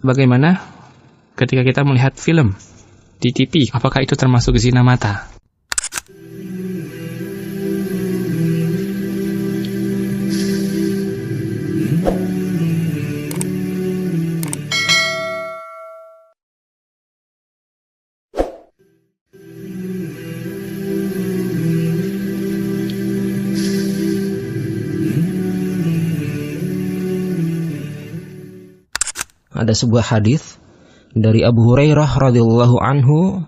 bagaimana ketika kita melihat film di TV, apakah itu termasuk zina mata? Ada sebuah hadis dari Abu Hurairah radhiyallahu anhu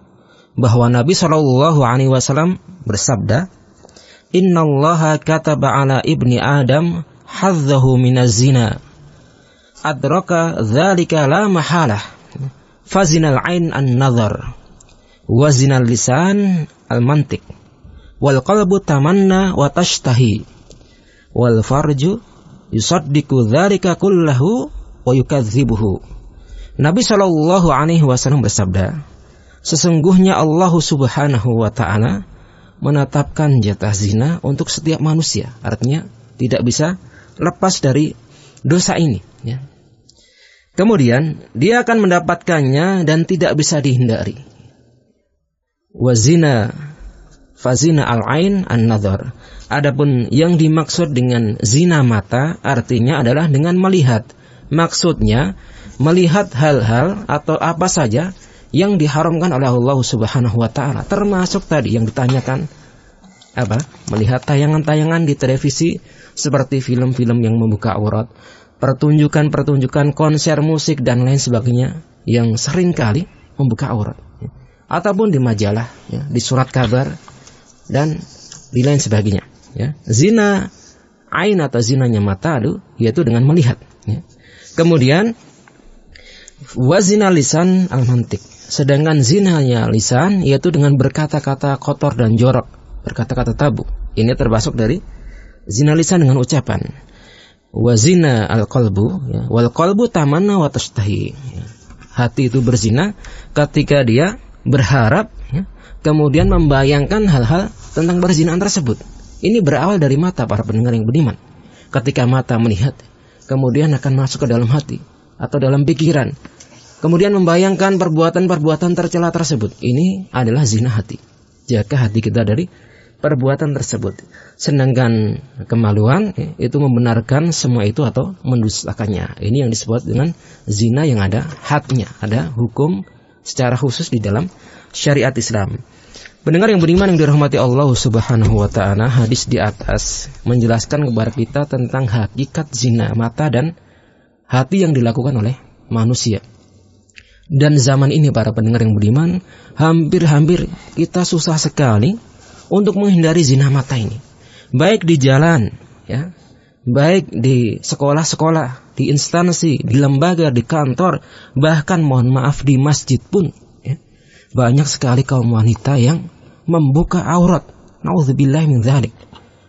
bahwa Nabi sallallahu alaihi wasallam bersabda, "Innallaha kataba ala ibni Adam hadzahu minaz zina. Adraka dzalika la mahalah. Fazinal ain an-nazar, wa zinal lisan al-mantiq, wal qalbu tamanna wa tashtahi, wal farju yusaddiqu dzalika kullahu wa yukadzibuhu." Nabi sallallahu alaihi wasallam bersabda, sesungguhnya Allah Subhanahu wa taala menetapkan jatah zina untuk setiap manusia. Artinya tidak bisa lepas dari dosa ini, ya. Kemudian dia akan mendapatkannya dan tidak bisa dihindari. Wa zina fazina al-ain an-nazar. Adapun yang dimaksud dengan zina mata artinya adalah dengan melihat. Maksudnya melihat hal-hal atau apa saja yang diharamkan oleh Allah Subhanahu wa taala, termasuk tadi yang ditanyakan melihat tayangan-tayangan di televisi seperti film-film yang membuka aurat, pertunjukan-pertunjukan konser musik dan lain sebagainya yang sering kali membuka aurat, ataupun di majalah, ya, di surat kabar dan di lain sebagainya, ya. Zina ain atau zinanya mata yaitu dengan melihat, ya. Kemudian wazina lisan al-mantik. Sedangkan zinanya lisan yaitu dengan berkata-kata kotor dan jorok, berkata-kata tabu. Ini termasuk dari zina lisan dengan ucapan. Wazina al-qalbu, ya, wal qalbu tamanna wa tashtahi. Hati itu berzina ketika dia berharap, ya, kemudian membayangkan hal-hal tentang perzinaan tersebut. Ini berawal dari mata, para pendengar yang beriman. Ketika mata melihat, kemudian akan masuk ke dalam hati atau dalam pikiran, kemudian membayangkan perbuatan-perbuatan tercela tersebut. Ini adalah zina hati. Jaga hati kita dari perbuatan tersebut. Sedangkan kemaluan, ya, itu membenarkan semua itu atau mendustakannya. Ini yang disebut dengan zina yang ada hadnya, ada hukum secara khusus di dalam syariat Islam. Pendengar yang beriman yang dirahmati Allah Subhanahu wa taala, hadis di atas menjelaskan kepada kita tentang hakikat zina mata dan hati yang dilakukan oleh manusia. Dan zaman ini, para pendengar yang beriman, hampir-hampir kita susah sekali untuk menghindari zina mata ini. Baik di jalan, ya, baik di sekolah-sekolah, di instansi, di lembaga, di kantor, bahkan mohon maaf di masjid pun, ya. Banyak sekali kaum wanita yang membuka aurat. Nauzubillahi min dzalik.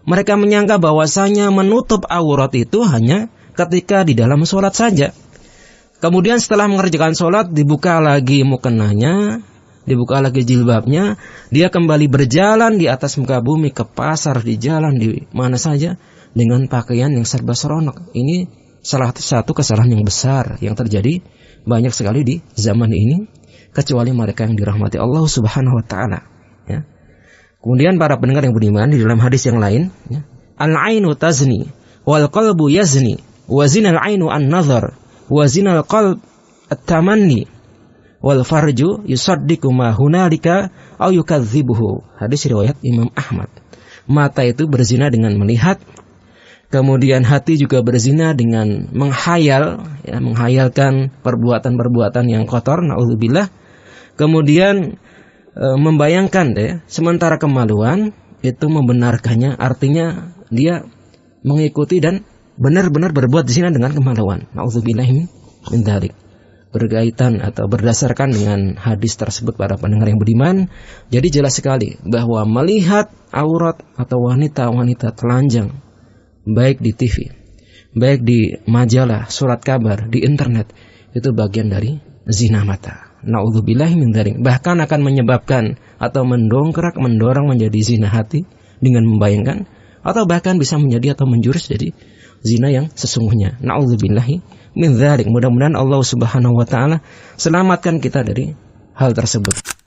Mereka menyangka bahwasanya menutup aurat itu hanya ketika di dalam sholat saja. Kemudian setelah mengerjakan sholat, dibuka lagi mukenanya, dibuka lagi jilbabnya, dia kembali berjalan di atas muka bumi, ke pasar, di jalan, di mana saja, dengan pakaian yang serba seronok. Ini salah satu kesalahan yang besar yang terjadi banyak sekali di zaman ini, kecuali mereka yang dirahmati Allah Subhanahu wa taala, ya. Kemudian para pendengar yang beriman, di dalam hadis yang lain, ya, al-ainu tazni wal qalbu yazni wa zinal ainu an-nazar wa zinal qalb at-tamanni wal farju yusaddiqu ma hunalika aw yukadzibuhu. Hadis riwayat Imam Ahmad. Mata itu berzina dengan melihat, kemudian hati juga berzina dengan menghayal, ya, menghayalkan perbuatan-perbuatan yang kotor, naudzubillah. Kemudian membayangkan, ya, sementara kemaluan itu membenarkannya, artinya dia mengikuti dan benar-benar berbuat zina dengan kemaluan. Nauzubillahi min dzalik. Berkaitan atau berdasarkan dengan hadis tersebut, para pendengar yang beriman, jadi jelas sekali bahwa melihat aurat atau wanita-wanita telanjang, baik di TV, baik di majalah, surat kabar, di internet, itu bagian dari zina mata. Na'udzubillahi min dzalik. Bahkan akan menyebabkan atau mendorong menjadi zina hati dengan membayangkan, atau bahkan bisa menjadi atau menjurus jadi zina yang sesungguhnya. Na'udzubillahi min dzalik. Mudah-mudahan Allah Subhanahu wa taala selamatkan kita dari hal tersebut.